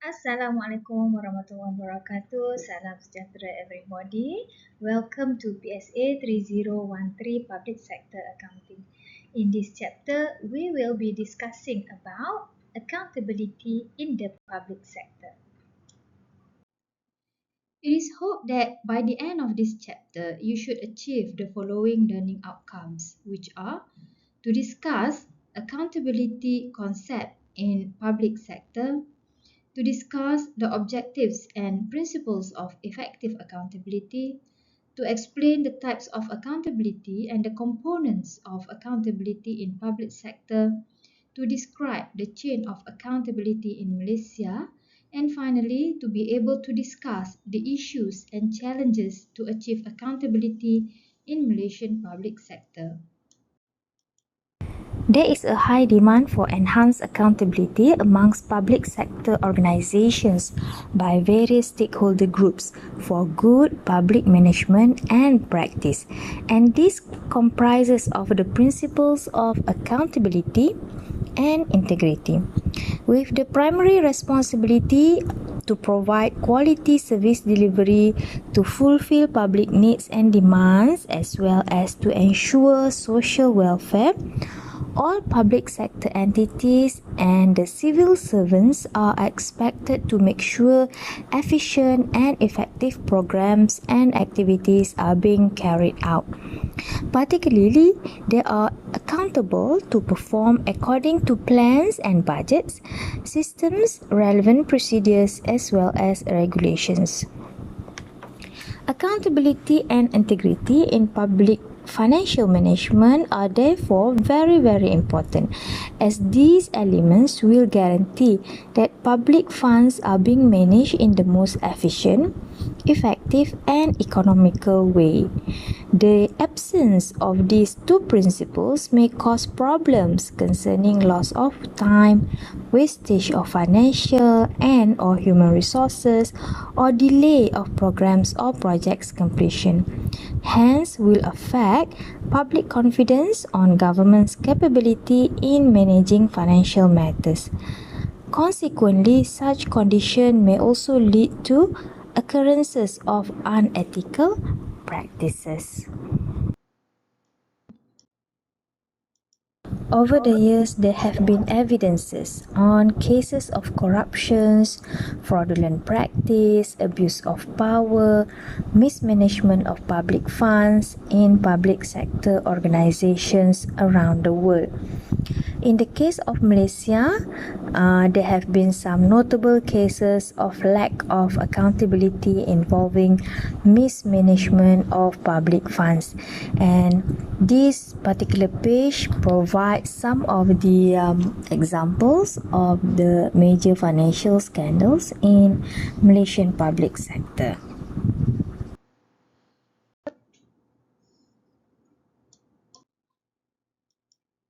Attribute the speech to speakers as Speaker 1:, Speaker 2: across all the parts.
Speaker 1: Assalamualaikum warahmatullahi wabarakatuh. Salam sejahtera everybody. Welcome to PSA 3013 Public Sector Accounting. In this chapter, we will be discussing about accountability in the public sector. It is hoped that by the end of this chapter, you should achieve the following learning outcomes, which are to discuss accountability concept in public sector, to discuss the objectives and principles of effective accountability, to explain the types of accountability and the components of accountability in public sector, to describe the chain of accountability in Malaysia, and finally, to be able to discuss the issues and challenges to achieve accountability in Malaysian public sector.
Speaker 2: There is a high demand for enhanced accountability amongst public sector organizations by various stakeholder groups for good public management and practice. And this comprises of the principles of accountability and integrity, with the primary responsibility to provide quality service delivery to fulfill public needs and demands, as well as to ensure social welfare. All public sector entities and the civil servants are expected to make sure efficient and effective programs and activities are being carried out. Particularly, they are accountable to perform according to plans and budgets, systems, relevant procedures, as well as regulations. Accountability and integrity in public financial management are therefore very important, as these elements will guarantee that public funds are being managed in the most efficient, effective and economical way. The absence of these two principles may cause problems concerning loss of time, wastage of financial and or human resources, or delay of programs or projects completion. Hence, will affect public confidence on government's capability in managing financial matters. Consequently, such condition may also lead to occurrences of unethical practices. Over the years, there have been evidences on cases of corruptions, fraudulent practice, abuse of power, mismanagement of public funds in public sector organizations around the world. In the case of Malaysia, there have been some notable cases of lack of accountability involving mismanagement of public funds, and this particular page provides some of the examples of the major financial scandals in Malaysian public sector.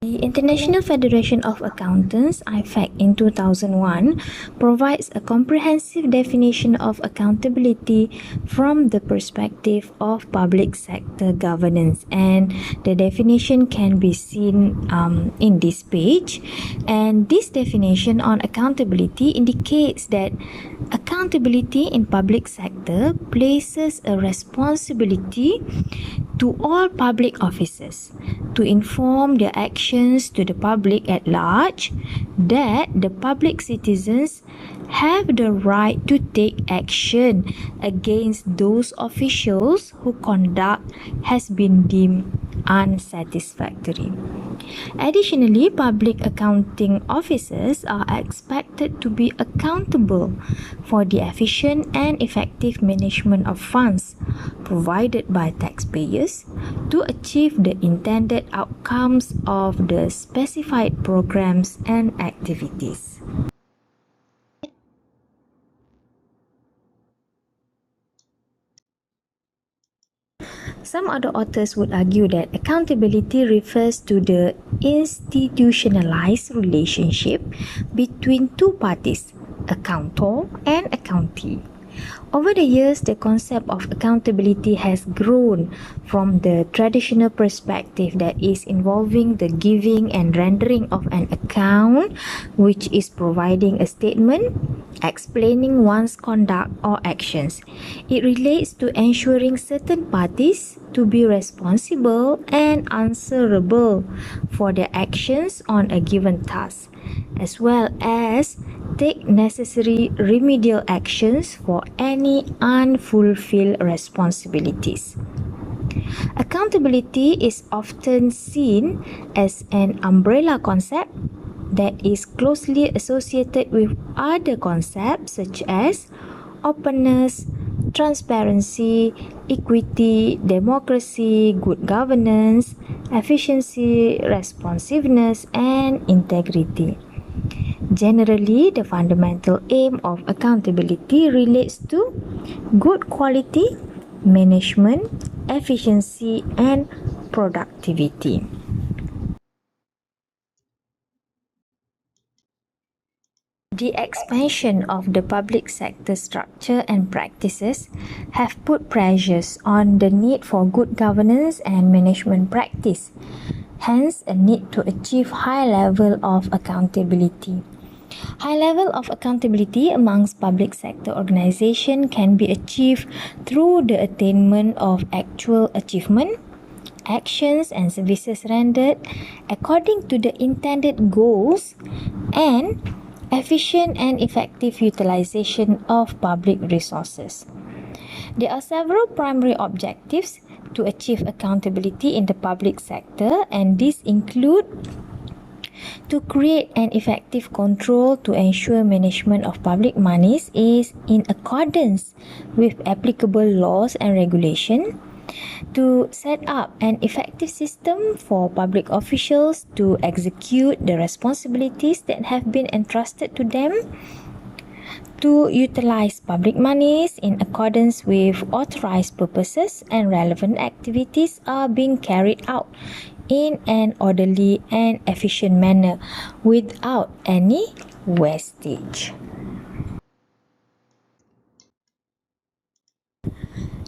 Speaker 2: The International Federation of Accountants, IFAC, in 2001 provides a comprehensive definition of accountability from the perspective of public sector governance, and the definition can be seen in this page. And this definition on accountability indicates that accountability in public sector places a responsibility to all public officers to inform their actions to the public at large, that the public citizens have the right to take action against those officials whose conduct has been deemed unsatisfactory. Additionally, public accounting officers are expected to be accountable for the efficient and effective management of funds provided by taxpayers to achieve the intended outcomes of the specified programs and activities. Some other authors would argue that accountability refers to the institutionalized relationship between two parties, accountor and accountee. Over the years, the concept of accountability has grown from the traditional perspective that is involving the giving and rendering of an account, which is providing a statement, explaining one's conduct or actions. It relates to ensuring certain parties to be responsible and answerable for their actions on a given task, as well as take necessary remedial actions for any unfulfilled responsibilities. Accountability is often seen as an umbrella concept that is closely associated with other concepts such as openness, transparency, equity, democracy, good governance, efficiency, responsiveness, and integrity. Generally, the fundamental aim of accountability relates to good quality management, efficiency, and productivity. The expansion of the public sector structure and practices have put pressures on the need for good governance and management practice, hence a need to achieve high level of accountability. High level of accountability amongst public sector organization can be achieved through the attainment of actual achievement, actions and services rendered according to the intended goals, and efficient and effective utilization of public resources. There are several primary objectives to achieve accountability in the public sector, and these include to create an effective control to ensure management of public monies is in accordance with applicable laws and regulation, to set up an effective system for public officials to execute the responsibilities that have been entrusted to them, to utilize public monies in accordance with authorized purposes and relevant activities are being carried out in an orderly and efficient manner without any wastage.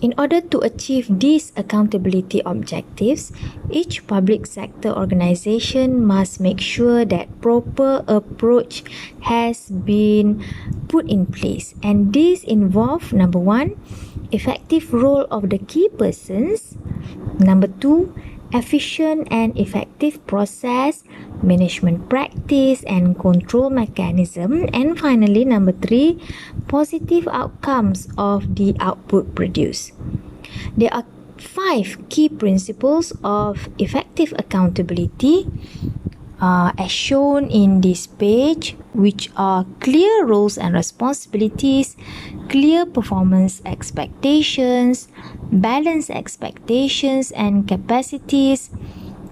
Speaker 2: In order to achieve these accountability objectives, each public sector organization must make sure that proper approach has been put in place, and these involve number 1, effective role of the key persons, number 2, efficient and effective process, management practice and control mechanism, and finally number 3, positive outcomes of the output produced. There are 5 key principles of effective accountability as shown in this page, which are clear roles and responsibilities, clear performance expectations, balanced expectations and capacities,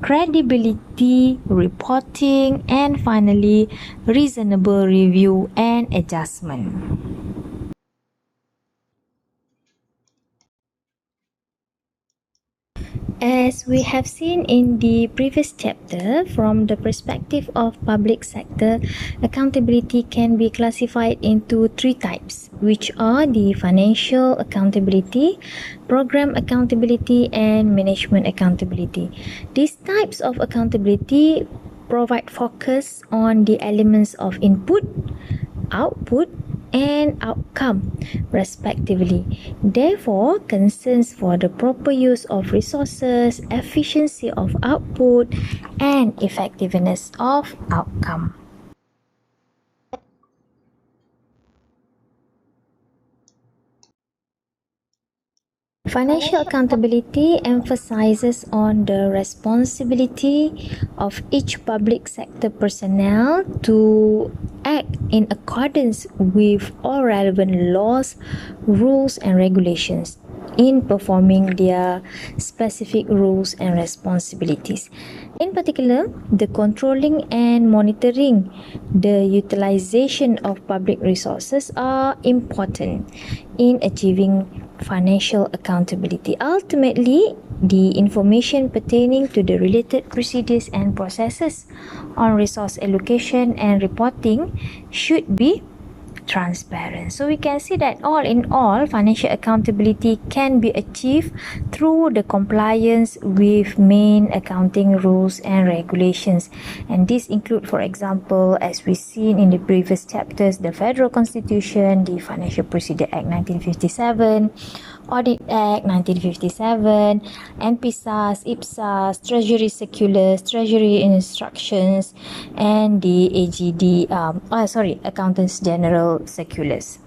Speaker 2: credibility, reporting, and finally, reasonable review and adjustment. As we have seen in the previous chapter, from the perspective of public sector, accountability can be classified into 3 types, which are the financial accountability, program accountability, and management accountability. These types of accountability provide focus on the elements of input, output, and outcome, respectively. Therefore, concerns for the proper use of resources, efficiency of output, and effectiveness of outcome. Financial accountability emphasizes on the responsibility of each public sector personnel to act in accordance with all relevant laws, rules, and regulations in performing their specific roles and responsibilities. In particular, the controlling and monitoring the utilization of public resources are important in achieving financial accountability. Ultimately, the information pertaining to the related procedures and processes on resource allocation and reporting should be transparent. So we can see that all in all, financial accountability can be achieved through the compliance with main accounting rules and regulations. And these include, for example, as we've seen in the previous chapters, the Federal Constitution, the Financial Procedure Act 1957, Audit Act 1957, NPSAS, IPSAS, Treasury Circulars, Treasury Instructions, and the Accountants General Circulars.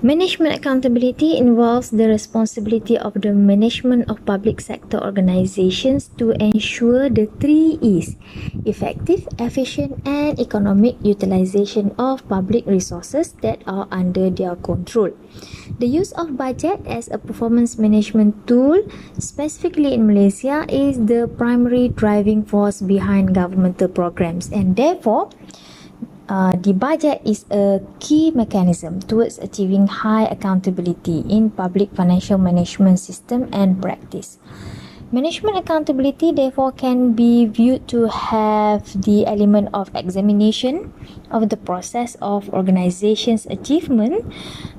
Speaker 2: Management accountability involves the responsibility of the management of public sector organizations to ensure the 3 E's: effective, efficient, and economic utilization of public resources that are under their control. The use of budget as a performance management tool, specifically in Malaysia, is the primary driving force behind governmental programs, and therefore, the budget is a key mechanism towards achieving high accountability in public financial management system and practice. Management accountability therefore can be viewed to have the element of examination of the process of organization's achievement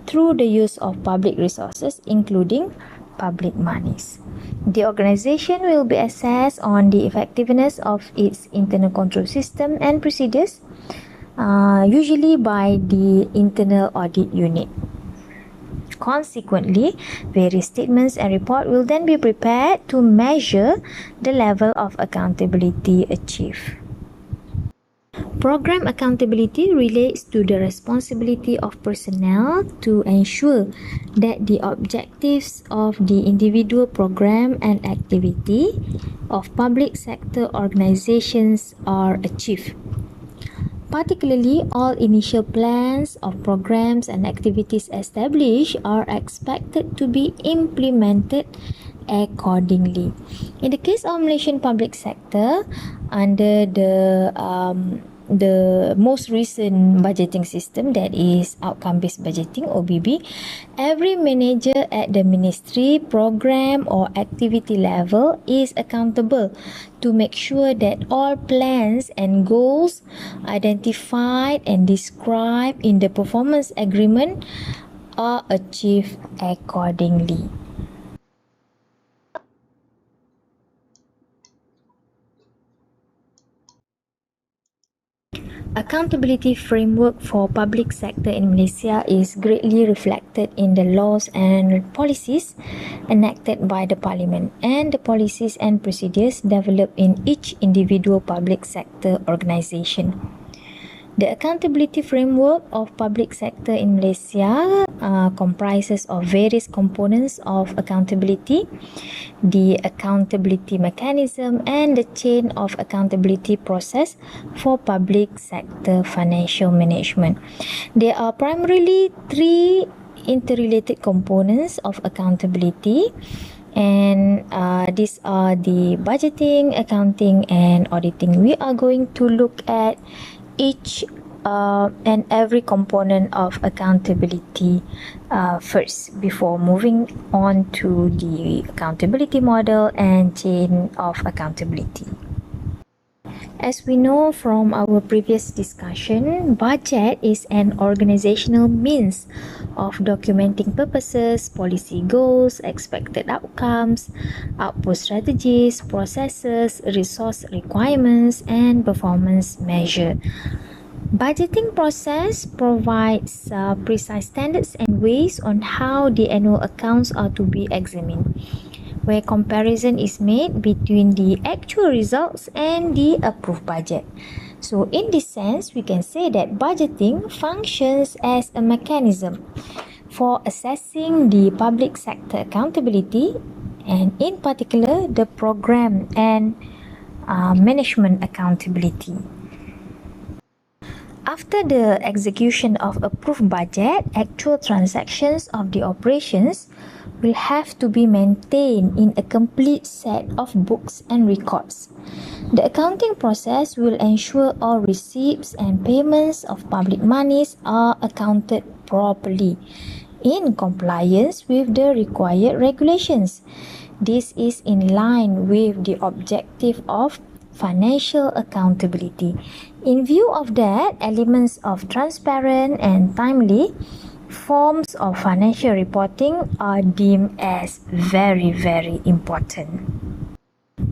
Speaker 2: through the use of public resources, including public monies. The organization will be assessed on the effectiveness of its internal control system and procedures, usually by the internal audit unit. Consequently, various statements and reports will then be prepared to measure the level of accountability achieved. Program accountability relates to the responsibility of personnel to ensure that the objectives of the individual program and activity of public sector organizations are achieved. Particularly, all initial plans of programs and activities established are expected to be implemented accordingly. In the case of Malaysian public sector, under the most recent budgeting system, that is outcome-based budgeting, OBB, every manager at the ministry, program or activity level is accountable to make sure that all plans and goals identified and described in the performance agreement are achieved accordingly. Accountability framework for public sector in Malaysia is greatly reflected in the laws and policies enacted by the Parliament and the policies and procedures developed in each individual public sector organisation. The accountability framework of public sector in Malaysia comprises of various components of accountability, the accountability mechanism, and the chain of accountability process for public sector financial management. There are primarily 3 interrelated components of accountability, and these are the budgeting, accounting, and auditing. We are going to look at each and every component of accountability first before moving on to the accountability model and chain of accountability. As we know from our previous discussion, budget is an organizational means of documenting purposes, policy goals, expected outcomes, output strategies, processes, resource requirements, and performance measure. Budgeting process provides precise standards and ways on how the annual accounts are to be examined, where comparison is made between the actual results and the approved budget. So in this sense, we can say that budgeting functions as a mechanism for assessing the public sector accountability, and in particular the program and management accountability. After the execution of approved budget, actual transactions of the operations will have to be maintained in a complete set of books and records. The accounting process will ensure all receipts and payments of public monies are accounted properly in compliance with the required regulations. This is in line with the objective of financial accountability. In view of that, elements of transparent and timely forms of financial reporting are deemed as very, very important.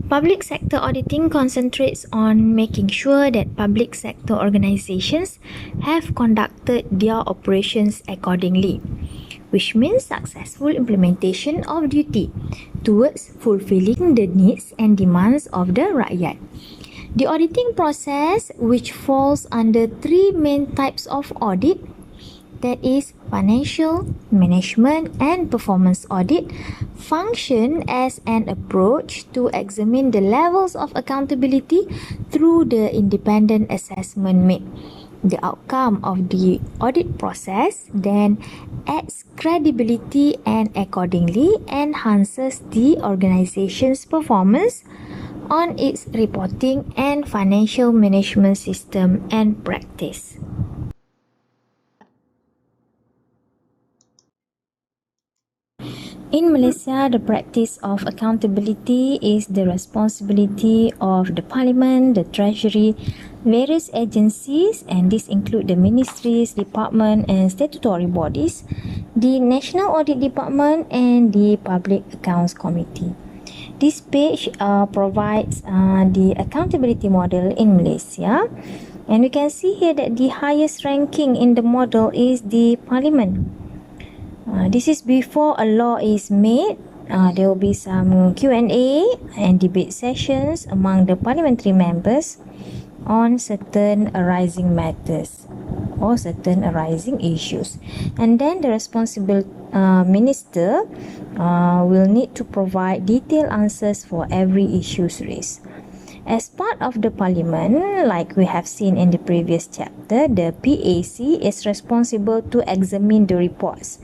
Speaker 2: Public sector auditing concentrates on making sure that public sector organizations have conducted their operations accordingly, which means successful implementation of duty towards fulfilling the needs and demands of the rakyat. The auditing process, which falls under three main types of audit, that is financial, management and performance audit, function as an approach to examine the levels of accountability through the independent assessment made. The outcome of the audit process then adds credibility and accordingly enhances the organization's performance on its reporting and financial management system and practice. In Malaysia, the practice of accountability is the responsibility of the Parliament, the Treasury, various agencies, and these include the ministries, department and statutory bodies, the National Audit Department and the Public Accounts Committee. This page provides the accountability model in Malaysia, and we can see here that the highest ranking in the model is the Parliament. This is before a law is made. There will be some Q&A and debate sessions among the parliamentary members on certain arising matters or certain arising issues. And then the responsible minister will need to provide detailed answers for every issue raised. As part of the parliament, like we have seen in the previous chapter, the PAC is responsible to examine the reports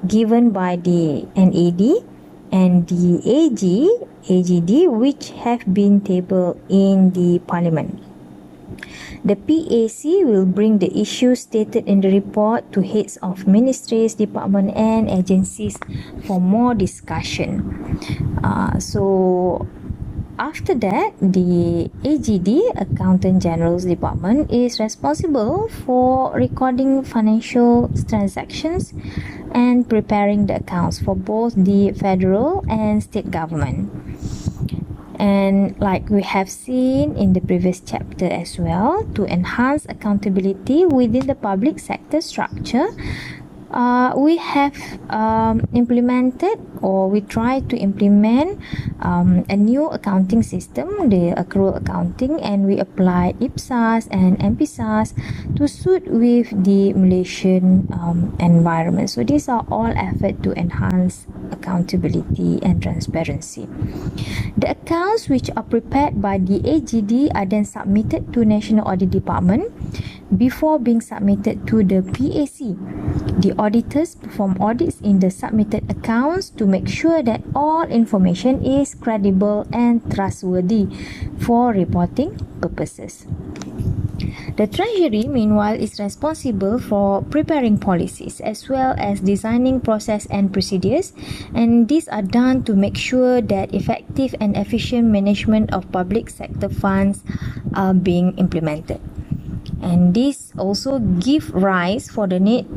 Speaker 2: given by the NAD and the AGD which have been tabled in the parliament. The PAC will bring the issues stated in the report to heads of ministries, departments and agencies for more discussion. After that, the AGD, Accountant General's Department, is responsible for recording financial transactions and preparing the accounts for both the federal and state government. And like we have seen in the previous chapter as well, to enhance accountability within the public sector structure, we have implemented, or we try to implement a new accounting system, the accrual accounting, and we applied IPSAS and MPSAS to suit with the Malaysian environment. So these are all efforts to enhance accountability and transparency. The accounts which are prepared by the AGD are then submitted to National Audit Department before being submitted to the PAC. The auditors perform audits in the submitted accounts to make sure that all information is credible and trustworthy for reporting purposes. The Treasury, meanwhile, is responsible for preparing policies as well as designing process and procedures, and these are done to make sure that effective and efficient management of public sector funds are being implemented. And this also give rise for the need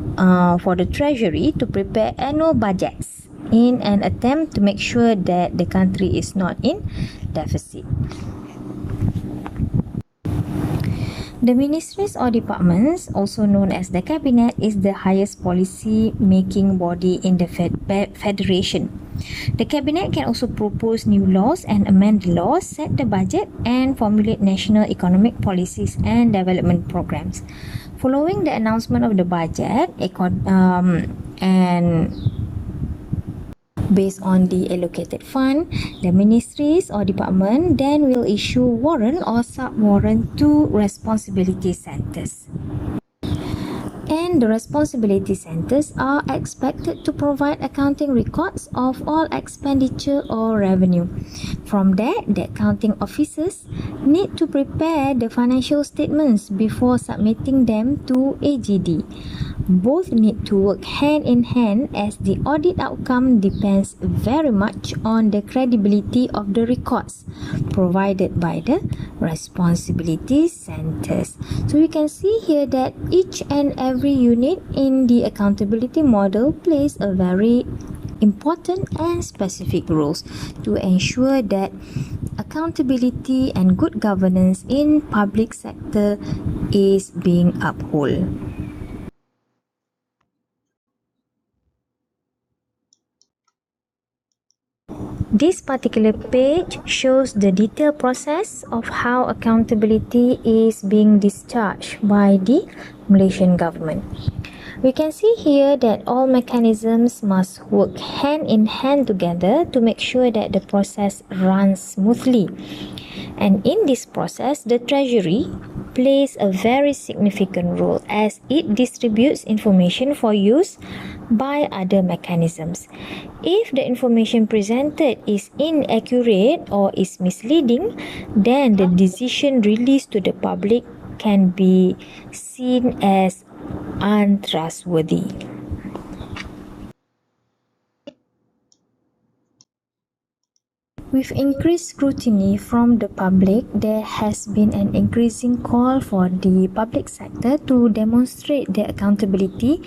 Speaker 2: for the Treasury to prepare annual budgets in an attempt to make sure that the country is not in deficit. The ministries or departments, also known as the Cabinet, is the highest policy-making body in the Federation. The Cabinet can also propose new laws and amend the laws, set the budget and formulate national economic policies and development programs. Following the announcement of the budget and based on the allocated fund, the ministries or department then will issue warrant or sub-warrant to responsibility centres. And the responsibility centres are expected to provide accounting records of all expenditure or revenue. From that, the accounting officers need to prepare the financial statements before submitting them to AGD. Both need to work hand in hand as the audit outcome depends very much on the credibility of the records provided by the responsibility centers. So you can see here that each and every unit in the accountability model plays a very important and specific roles to ensure that accountability and good governance in public sector is being upheld. This particular page shows the detailed process of how accountability is being discharged by the Malaysian government. We can see here that all mechanisms must work hand in hand together to make sure that the process runs smoothly. And in this process, the Treasury plays a very significant role as it distributes information for use by other mechanisms. If the information presented is inaccurate or is misleading, then the decision released to the public can be seen as untrustworthy. With increased scrutiny from the public, there has been an increasing call for the public sector to demonstrate their accountability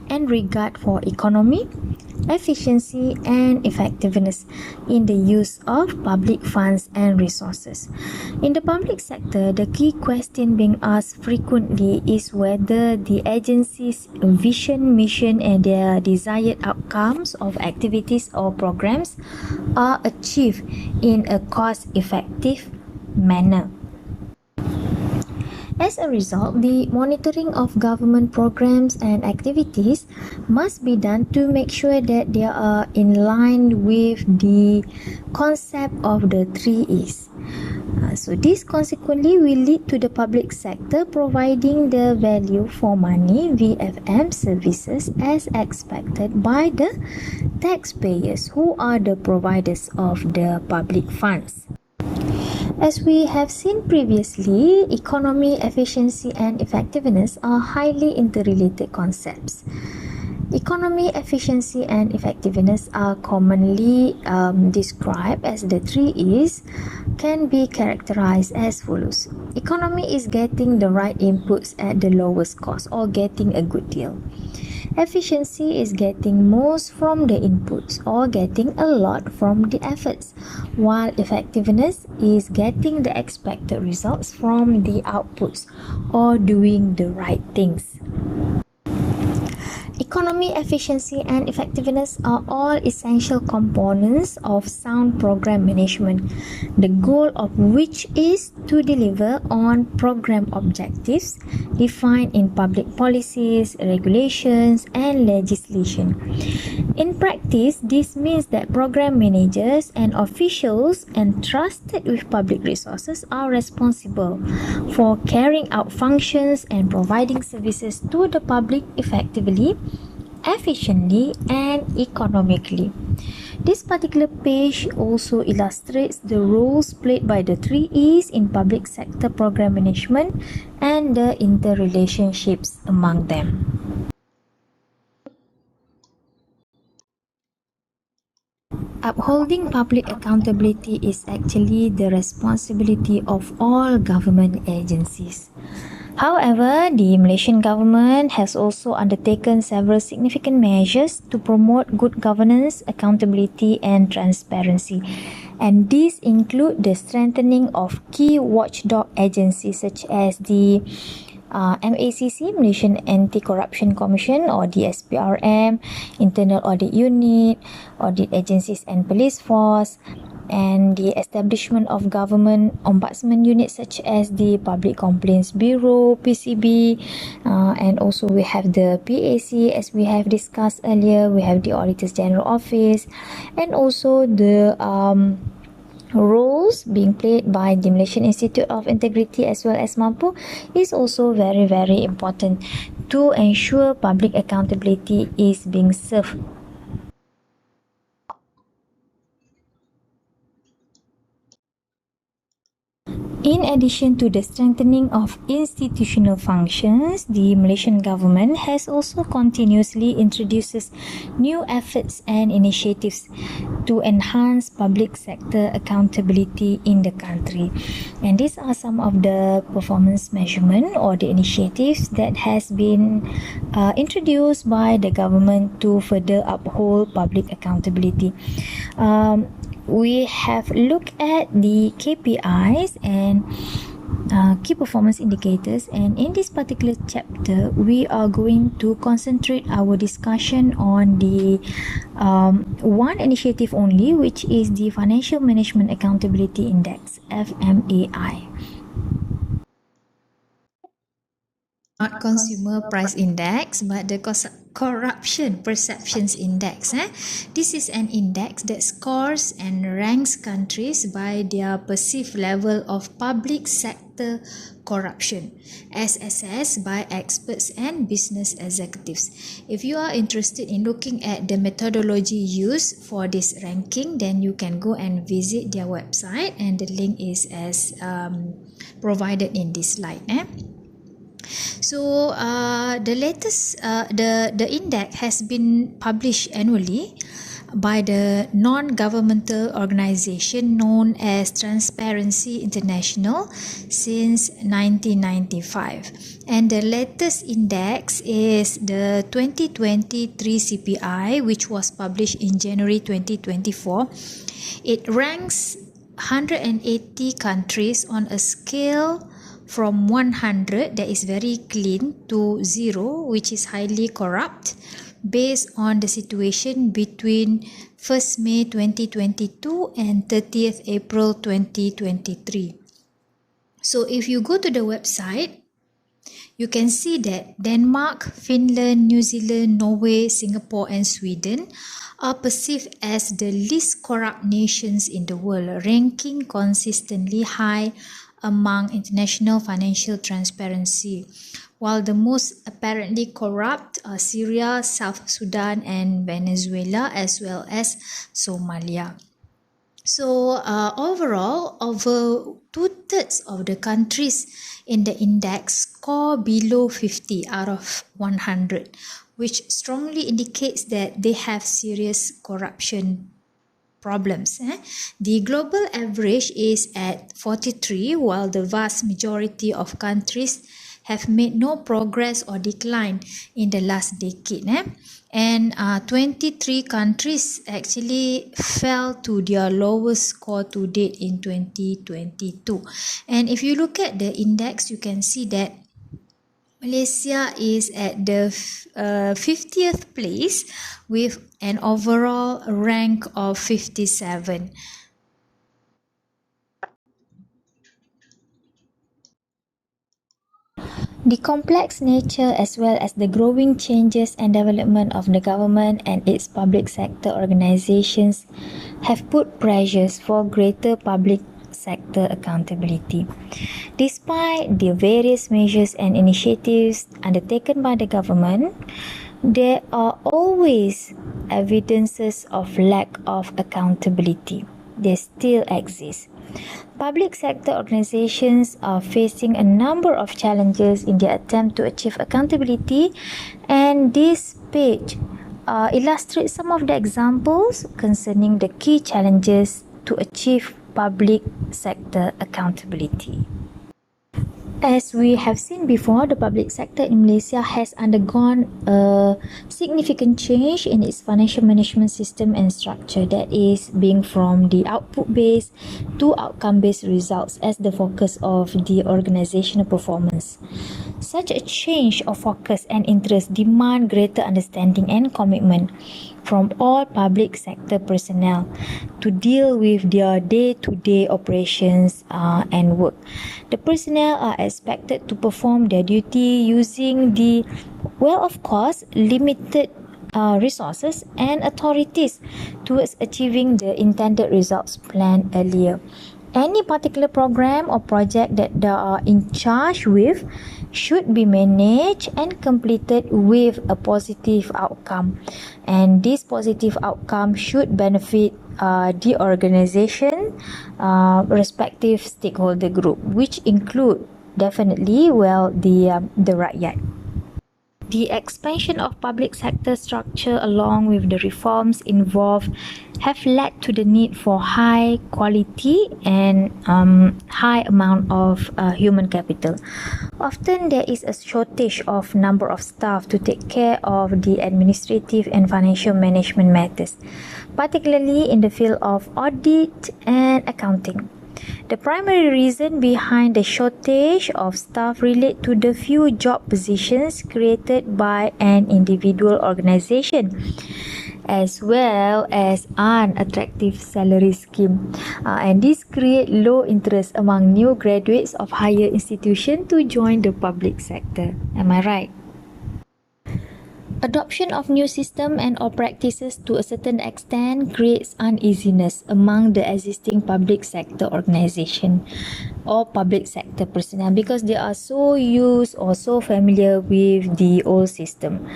Speaker 2: and regard for economy, efficiency and effectiveness in the use of public funds and resources. In the public sector, the key question being asked frequently is whether the agency's vision, mission and their desired outcomes of activities or programs are achieved in a cost-effective manner. As a result, the monitoring of government programs and activities must be done to make sure that they are in line with the concept of the 3 E's. So this consequently will lead to the public sector providing the value for money VFM services as expected by the taxpayers who are the providers of the public funds. As we have seen previously, economy, efficiency and effectiveness are highly interrelated concepts. Economy, efficiency and effectiveness are commonly described as the 3 E's, can be characterized as follows. Economy is getting the right inputs at the lowest cost or getting a good deal. Efficiency is getting most from the inputs or getting a lot from the efforts, while effectiveness is getting the expected results from the outputs or doing the right things. Economy, efficiency and effectiveness are all essential components of sound program management, the goal of which is to deliver on program objectives defined in public policies, regulations and legislation. In practice, this means that program managers and officials entrusted with public resources are responsible for carrying out functions and providing services to the public effectively, efficiently and economically. This particular page also illustrates the roles played by the 3 E's in public sector program management and the interrelationships among them. Upholding public accountability is actually the responsibility of all government agencies. However, the Malaysian government has also undertaken several significant measures to promote good governance, accountability and transparency. And these include the strengthening of key watchdog agencies such as the MACC, Malaysian Anti-Corruption Commission or the SPRM, Internal Audit Unit, Audit Agencies and Police Force, and the establishment of government ombudsman units such as the Public Complaints Bureau, PCB, and also we have the PAC as we have discussed earlier, we have the Auditors General Office, and also the roles being played by the Malaysian Institute of Integrity as well as MAMPU is also very important to ensure public accountability is being served. In addition to the strengthening of institutional functions, the Malaysian government has also continuously introduces new efforts and initiatives to enhance public sector accountability in the country. And these are some of the performance measurement or the initiatives that has been introduced by the government to further uphold public accountability. We have looked at the KPIs and key performance indicators, and in this particular chapter we are going to concentrate our discussion on the one initiative only, which is the Financial Management Accountability Index, FMAI. Not Consumer Price Index, but the Corruption Perceptions Index. This is an index that scores and ranks countries by their perceived level of public sector corruption, as assessed by experts and business executives. If you are interested in looking at the methodology used for this ranking, then you can go and visit their website, and the link is as provided in this slide. So the latest the index has been published annually by the non-governmental organization known as Transparency International since 1995, and the latest index is the 2023 CPI, which was published in January 2024. It ranks 180 countries on a scale from 100, that is very clean, to 0, which is highly corrupt, based on the situation between 1st May 2022 and 30th April 2023. So if you go to the website, you can see that Denmark, Finland, New Zealand, Norway, Singapore and Sweden are perceived as the least corrupt nations in the world, ranking consistently high among international financial transparency, while the most apparently corrupt are Syria, South Sudan and Venezuela, as well as Somalia. So overall, over 2/3 of the countries in the index score below 50 out of 100, which strongly indicates that they have serious corruption problems. The global average is at 43, while the vast majority of countries have made no progress or decline in the last decade. And 23 countries actually fell to their lowest score to date in 2022. And if you look at the index, you can see that Malaysia is at the 50th place with an overall rank of 57. The complex nature as well as the growing changes and development of the government and its public sector organizations have put pressures for greater public sector accountability. Despite the various measures and initiatives undertaken by the government, there are always evidences of lack of accountability. They still exist. Public sector organizations are facing a number of challenges in their attempt to achieve accountability, and this page illustrates some of the examples concerning the key challenges to achieve public sector accountability. As we have seen before, the public sector in Malaysia has undergone a significant change in its financial management system and structure, that is, being from the output-based to outcome-based results as the focus of the organizational performance. Such a change of focus and interest demand greater understanding and commitment from all public sector personnel to deal with their day-to-day operations and work. The personnel are expected to perform their duty using the, of course, limited resources and authorities towards achieving the intended results planned earlier. Any particular program or project that they are in charge with should be managed and completed with a positive outcome, and this positive outcome should benefit the organization respective stakeholder group, which include definitely the rakyat. The expansion of public sector structure along with the reforms involved have led to the need for high quality and high amount of human capital. Often there is a shortage of number of staff to take care of the administrative and financial management matters, particularly in the field of audit and accounting. The primary reason behind the shortage of staff relate to the few job positions created by an individual organization, as well as unattractive salary scheme, and this create low interest among new graduates of higher institution to join the public sector. Am I right? Adoption of new system and or practices to a certain extent creates uneasiness among the existing public sector organization or public sector personnel because they are so used or so familiar with the old system.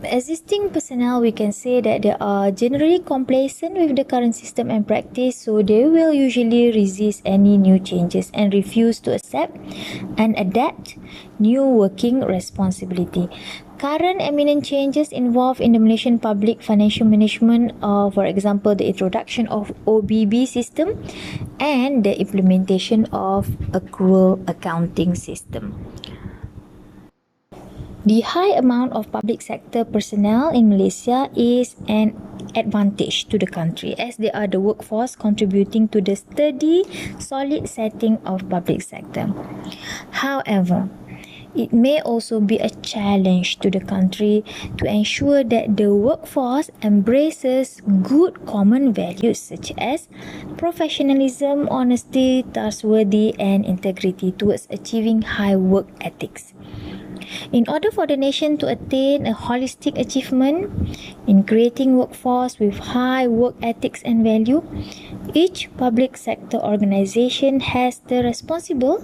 Speaker 2: Existing personnel, we can say that they are generally complacent with the current system and practice, so they will usually resist any new changes and refuse to accept and adapt new working responsibility. Current eminent changes involved in the Malaysian public financial management are, for example, the introduction of OBB system and the implementation of accrual accounting system. The high amount of public sector personnel in Malaysia is an advantage to the country as they are the workforce contributing to the steady, solid setting of public sector. However, it may also be a challenge to the country to ensure that the workforce embraces good common values such as professionalism, honesty, trustworthy, and integrity towards achieving high work ethics. In order for the nation to attain a holistic achievement in creating workforce with high work ethics and value, each public sector organization has the responsible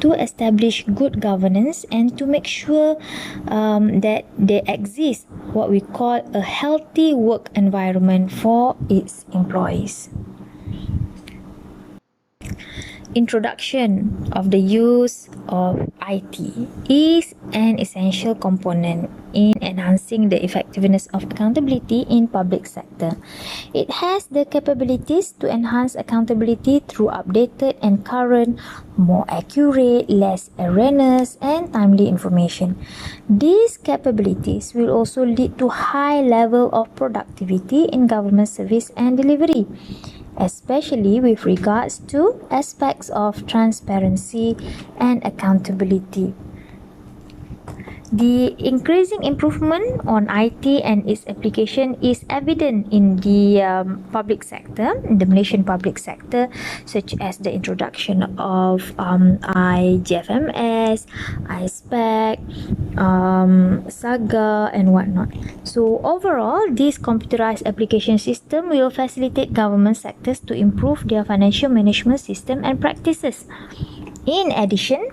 Speaker 2: to establish good governance and to make sure that there exists what we call a healthy work environment for its employees. Introduction of the use of IT is an essential component in enhancing the effectiveness of accountability in public sector. It has the capabilities to enhance accountability through updated and current, more accurate, less erroneous, and timely information. These capabilities will also lead to high level of productivity in government service and delivery, especially with regards to aspects of transparency and accountability. The increasing improvement on IT and its application is evident in the public sector, in the Malaysian public sector, such as the introduction of IGFMS, iSpec, Saga, and whatnot. So overall, this computerized application system will facilitate government sectors to improve their financial management system and practices. In addition,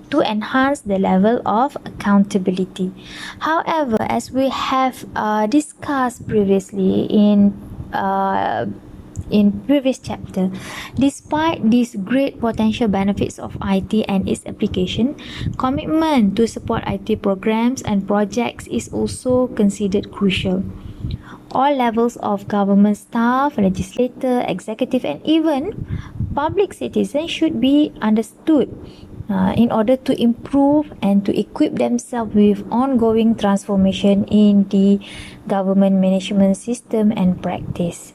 Speaker 2: to enhance the level of accountability. However, as we have discussed previously in previous chapter, despite these great potential benefits of IT and its application, commitment to support IT programs and projects is also considered crucial. All levels of government staff, legislator, executive, and even public citizens should be understood in order to improve and to equip themselves with ongoing transformation in the government management system and practice.